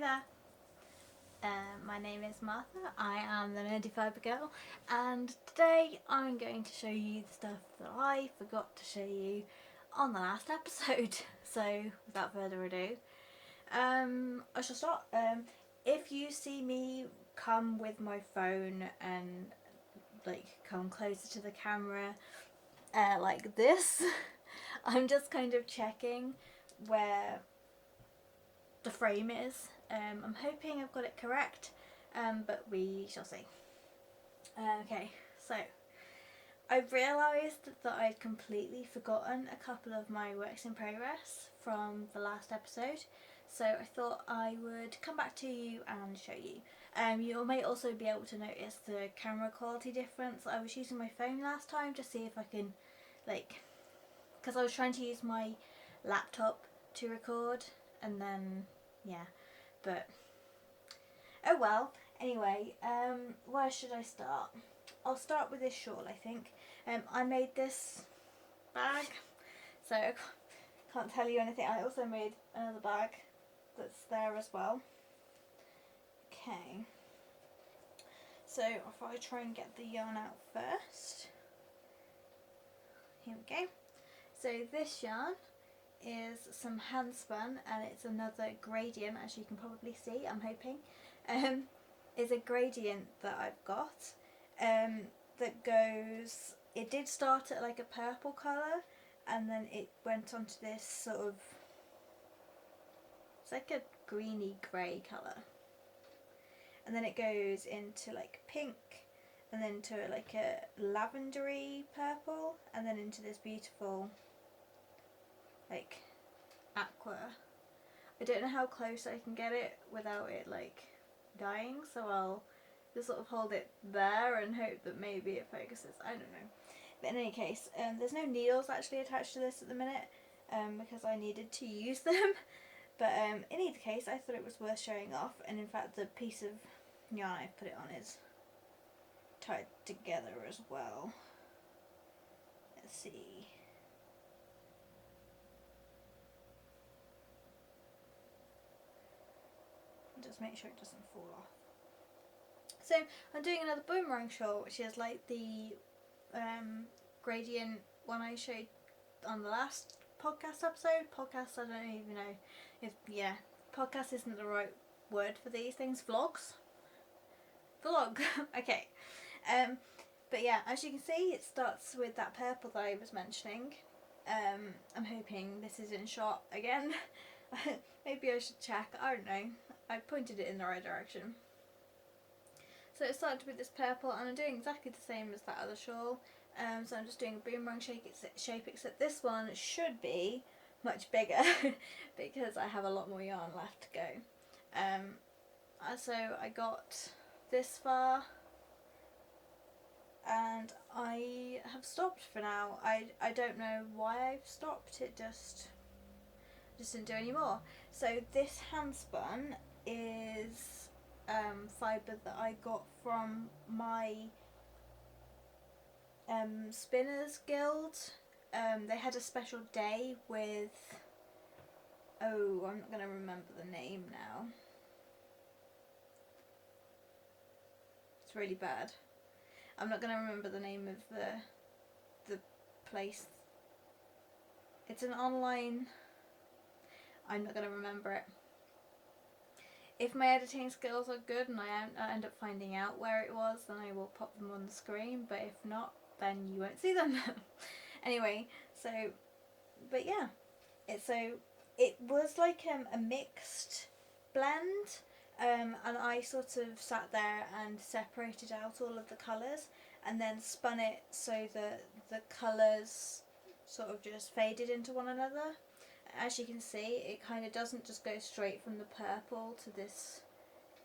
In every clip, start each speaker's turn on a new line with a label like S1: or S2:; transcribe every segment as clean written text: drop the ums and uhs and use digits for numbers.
S1: there, my name is Martha, I am the Nerdy Fibre Girl, and today I'm going to show you the stuff that I forgot to show you on the last episode. So without further ado, I shall start. If you see me come with my phone and like come closer to the camera like this, I'm just kind of checking where the frame is. I'm hoping I've got it correct, but we shall see. Okay, so I've realised that I'd completely forgotten a couple of my works in progress from the last episode, so I thought I would come back to you and show you. You may also be able to notice the camera quality difference. I was using my phone last time to see if I can, because I was trying to use my laptop to record, and then yeah, but oh well. Anyway, where should I start? I'll start with this shawl, I think. I made this bag, so I can't tell you anything. I also made another bag that's there as well. Okay, so if I try and get the yarn out first. Here we go. So this yarn is some hand spun, and it's another gradient, as you can probably see, I'm hoping. Is a gradient that I've got that goes, it did start at like a purple colour, and then it went on to this sort of, it's like a greeny grey colour, and then it goes into like pink, and then to like a lavendery purple, and then into this beautiful like aqua. I don't know how close I can get it without it like dying, so I'll just sort of hold it there and hope that maybe it focuses. I don't know. But in any case, there's no needles actually attached to this at the minute, because I needed to use them. But in either case, I thought it was worth showing off, and in fact the piece of yarn I put it on is tied together as well. Let's see. Just make sure it doesn't fall off. So I'm doing another Boomerang Shawl, which is like the gradient one I showed on the last podcast episode. Podcast, I don't even know if, yeah, podcast isn't the right word for these things. Vlog. Okay. But yeah, as you can see, it starts with that purple that I was mentioning. I'm hoping this is in shot again. Maybe I should check, I don't know. I pointed it in the right direction. So it started with this purple, and I'm doing exactly the same as that other shawl. So I'm just doing a boomerang shape, except this one should be much bigger because I have a lot more yarn left to go. So I got this far, and I have stopped for now. I don't know why I've stopped. It just didn't do any more. So this hand spun is fibre that I got from my Spinners Guild. They had a special day with, oh, I'm not going to remember the name now. It's really bad. I'm not going to remember the name of the place. It's an online, I'm not going to remember it. If my editing skills are good and I end up finding out where it was, then I will pop them on the screen, but if not, then you won't see them. Anyway, so, but yeah, it was like a mixed blend, and I sort of sat there and separated out all of the colours, and then spun it so that the colours sort of just faded into one another. As you can see, it kind of doesn't just go straight from the purple to this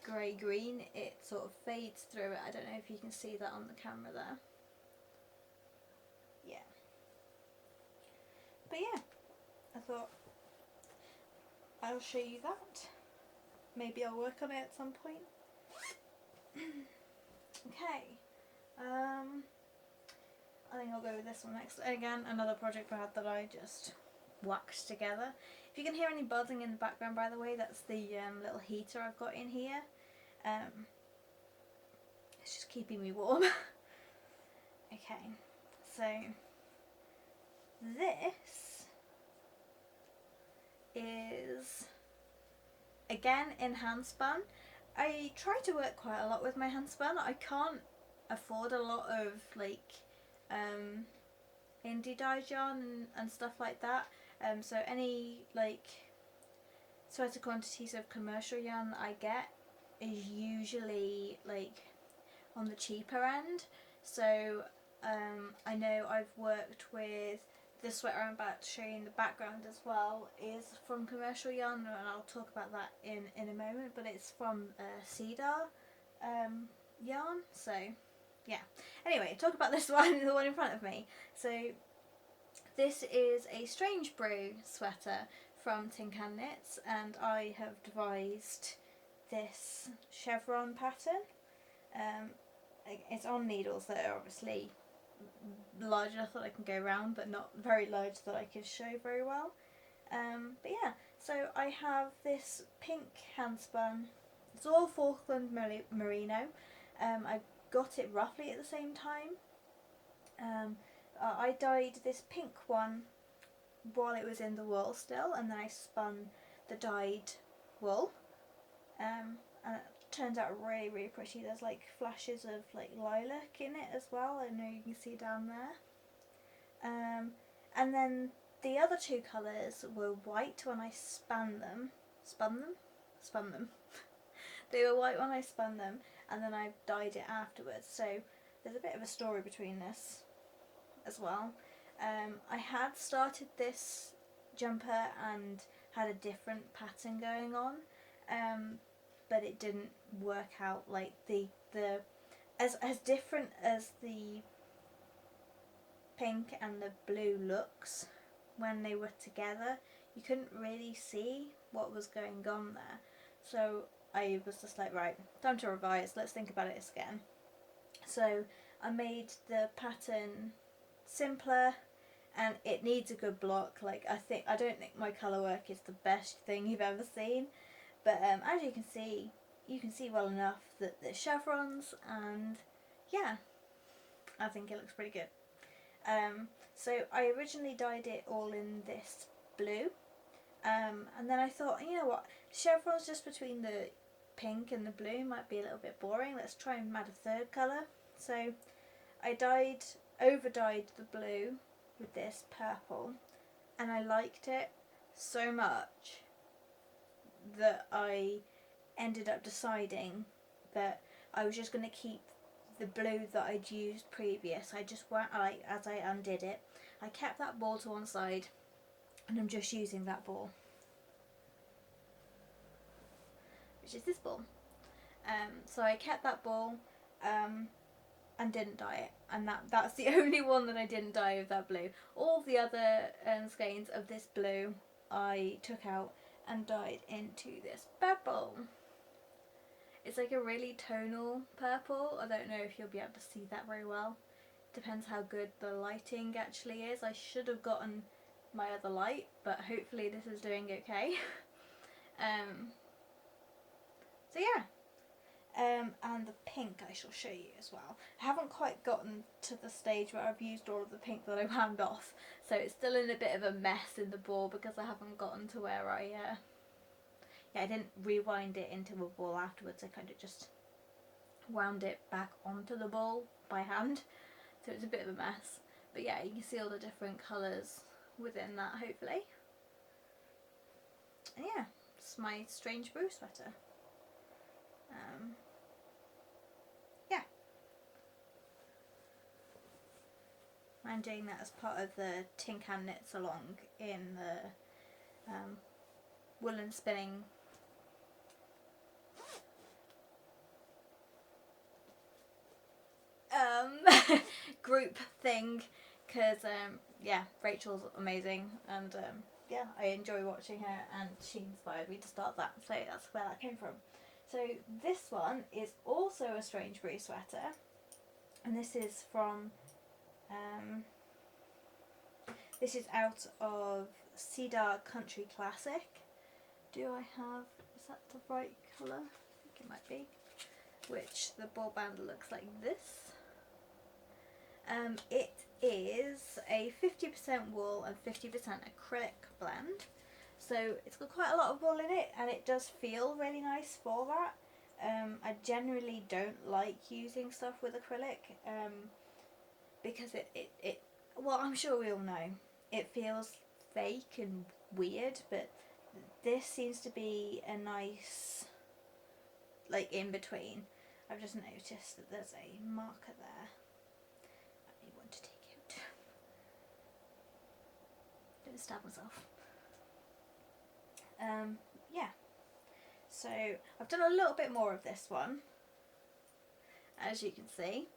S1: grey green, it sort of fades through it. I don't know if you can see that on the camera there. Yeah. But yeah, I thought I'll show you that. Maybe I'll work on it at some point. Okay. I think I'll go with this one next. Again, another project pad that I just waxed together. If you can hear any buzzing in the background, by the way, that's the little heater I've got in here. It's just keeping me warm. Okay, so this is again in hand spun. I try to work quite a lot with my hand spun. I can't afford a lot of like indie dyed yarn and stuff like that. So any like sweater quantities of commercial yarn that I get is usually like on the cheaper end. So I know I've worked with the sweater I'm about to show you in the background as well is from commercial yarn, and I'll talk about that in a moment, but it's from Cedar yarn. So yeah, anyway, talk about this one, the one in front of me. So this is a Strange Brew sweater from Tin Can Knits, and I have devised this chevron pattern. It's on needles that are obviously large enough that I can go round, but not very large that I can show very well. But yeah, so I have this pink hand spun. It's all Falkland merino. I got it roughly at the same time. I dyed this pink one while it was in the wool still, and then I spun the dyed wool. And it turns out really, really pretty. There's like flashes of like lilac in it as well. I know you can see down there. And then the other two colours were white when I spun them. They were white when I spun them, and then I dyed it afterwards. So there's a bit of a story between this as well. I had started this jumper and had a different pattern going on, but it didn't work out. Like the as different as the pink and the blue looks when they were together, you couldn't really see what was going on there. So I was just like, right, time to revise, let's think about it again. So I made the pattern simpler, and it needs a good block. Like I don't think my colour work is the best thing you've ever seen, but as you can see well enough that the chevrons, and yeah, I think it looks pretty good. So I originally dyed it all in this blue, and then I thought, you know what, chevrons just between the pink and the blue might be a little bit boring. Let's try and add a third colour. So I over dyed the blue with this purple, and I liked it so much that I ended up deciding that I was just going to keep the blue that I'd used previous. I just went, as I undid it, I kept that ball to one side, and I'm just using that ball, which is this ball. So I kept that ball and didn't dye it, and that's the only one that I didn't dye with that blue. All the other skeins of this blue I took out and dyed into this purple. It's like a really tonal purple. I don't know if you'll be able to see that very well. Depends how good the lighting actually is. I should have gotten my other light, but hopefully this is doing okay. So yeah. And the pink I shall show you as well. I haven't quite gotten to the stage where I've used all of the pink that I wound off, so it's still in a bit of a mess in the ball because I haven't gotten to where I didn't rewind it into a ball afterwards. I kind of just wound it back onto the ball by hand, so it's a bit of a mess. But yeah, you can see all the different colours within that, hopefully. And yeah, it's my Strange Brew sweater. Yeah, I'm doing that as part of the Tin Can Knits along in the woolen spinning group thing, because yeah, Rachel's amazing, and yeah, I enjoy watching her, and she inspired me to start that, so that's where that came from. So this one is also a Strange Brew sweater, and this is from this is out of Cedar Country Classic. Do I have, is that the right colour? I think it might be. Which the ball band looks like this. It is a 50% wool and 50% acrylic blend. So it's got quite a lot of wool in it, and it does feel really nice for that. I generally don't like using stuff with acrylic because it well, I'm sure we all know it feels fake and weird, but this seems to be a nice like in between. I've just noticed that there's a marker there. I need one to take out. Don't stab myself. Yeah. So I've done a little bit more of this one, as you can see,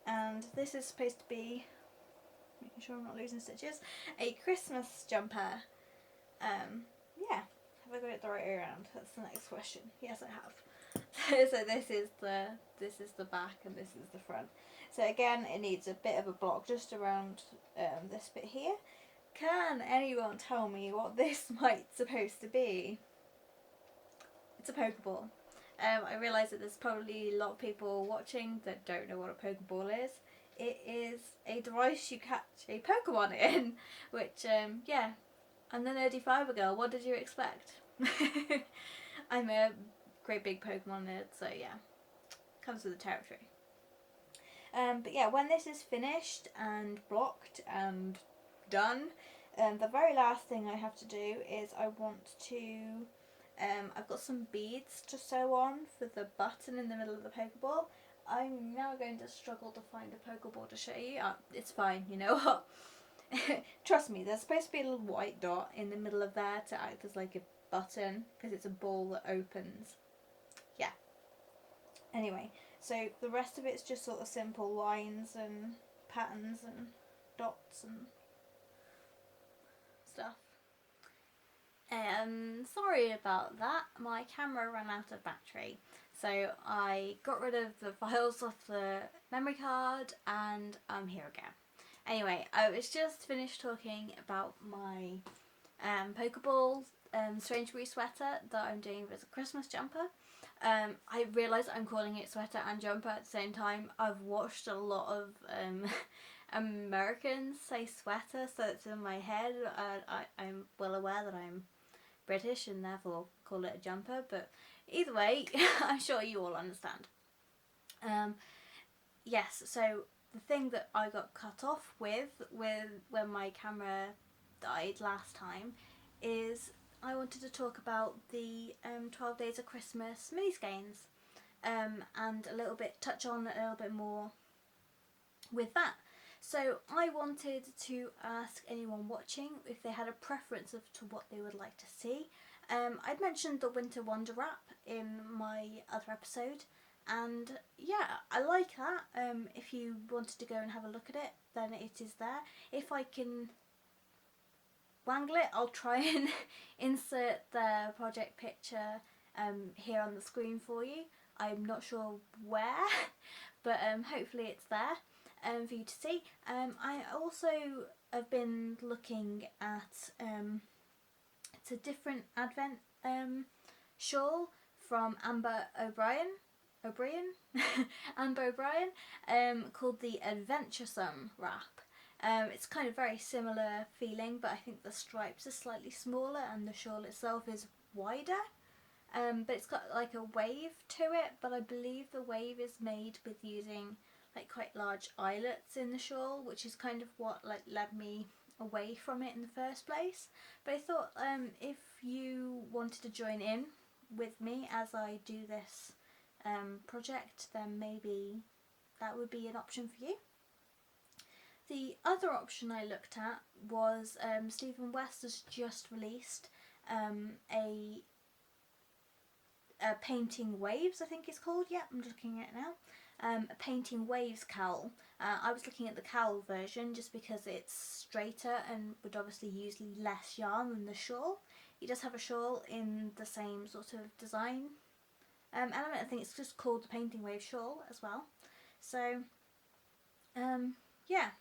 S1: and this is supposed to be, making sure I'm not losing stitches, a Christmas jumper. Yeah, have I got it the right way around? That's the next question. Yes, I have. So this is the back and this is the front. So again, it needs a bit of a block just around this bit here. Can anyone tell me what this might supposed to be? It's a Pokeball. I realise that there's probably a lot of people watching that don't know what a Pokeball is. It is a device you catch a Pokemon in, which, yeah, I'm the Nerdy Fibre Girl. What did you expect? I'm a great big Pokemon nerd, so yeah, comes with the territory. But yeah, when this is finished and blocked and done, the very last thing I have to do is I want to, I've got some beads to sew on for the button in the middle of the Pokeball. I'm now going to struggle to find a Pokeball to show you. It's fine, you know what? Trust me, there's supposed to be a little white dot in the middle of there to act as like a button because it's a ball that opens. Yeah. Anyway, so the rest of it's just sort of simple lines and patterns and dots and stuff. Sorry about that, my camera ran out of battery, so I got rid of the files off the memory card and I'm here again. Anyway, I was just finished talking about my Pokeball Strange Brew sweater that I'm doing as a Christmas jumper. I realise I'm calling it sweater and jumper at the same time. I've watched a lot of Americans say sweater, so it's in my head. I'm well aware that I'm British and therefore call it a jumper, but either way, I'm sure you all understand. Yes, so the thing that I got cut off with when my camera died last time is I wanted to talk about the 12 Days of Christmas mini skeins and a little bit touch on a little bit more with that. So I wanted to ask anyone watching if they had a preference as to what they would like to see. I'd mentioned the Winter Wonder Wrap in my other episode, and yeah, I like that. If you wanted to go and have a look at it, then it is there. If I can wangle it, I'll try and insert the project picture here on the screen for you. I'm not sure where, but hopefully it's there for you to see. I also have been looking at it's a different Advent shawl from Amber O'Brien, called the Adventuresome Wrap. It's kind of very similar feeling, but I think the stripes are slightly smaller and the shawl itself is wider. But it's got like a wave to it, but I believe the wave is made with using like quite large eyelets in the shawl, which is kind of what like led me away from it in the first place. But I thought if you wanted to join in with me as I do this project, then maybe that would be an option for you. The other option I looked at was Stephen West has just released a Painting Waves, I think it's called. Yeah, I'm looking at it now. A Painting Waves cowl. I was looking at the cowl version just because it's straighter and would obviously use less yarn than the shawl. He does have a shawl in the same sort of design element. I think it's just called the Painting Wave shawl as well. So yeah,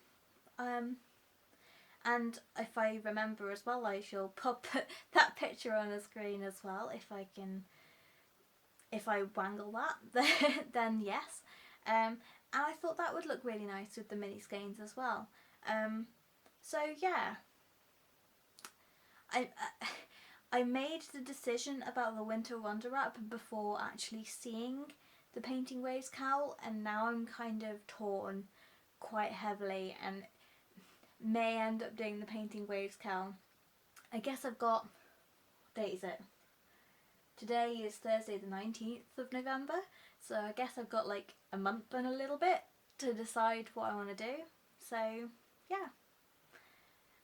S1: And if I remember as well, I shall pop that picture on the screen as well if I wangle that, then yes. And I thought that would look really nice with the mini skeins as well. So yeah, I made the decision about the Winter Wonder Wrap before actually seeing the Painting Waves cowl, and now I'm kind of torn quite heavily and may end up doing the Painting Waves cowl. I guess I've got, what date is it? Today is Thursday the 19th of November, so I guess I've got like a month and a little bit to decide what I want to do. So yeah,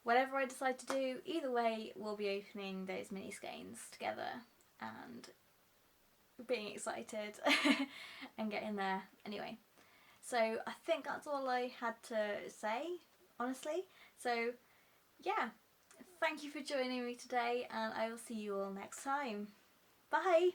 S1: whatever I decide to do, either way we'll be opening those mini skeins together and being excited and getting there anyway. So I think that's all I had to say, honestly. So yeah, thank you for joining me today, and I will see you all next time. Bye!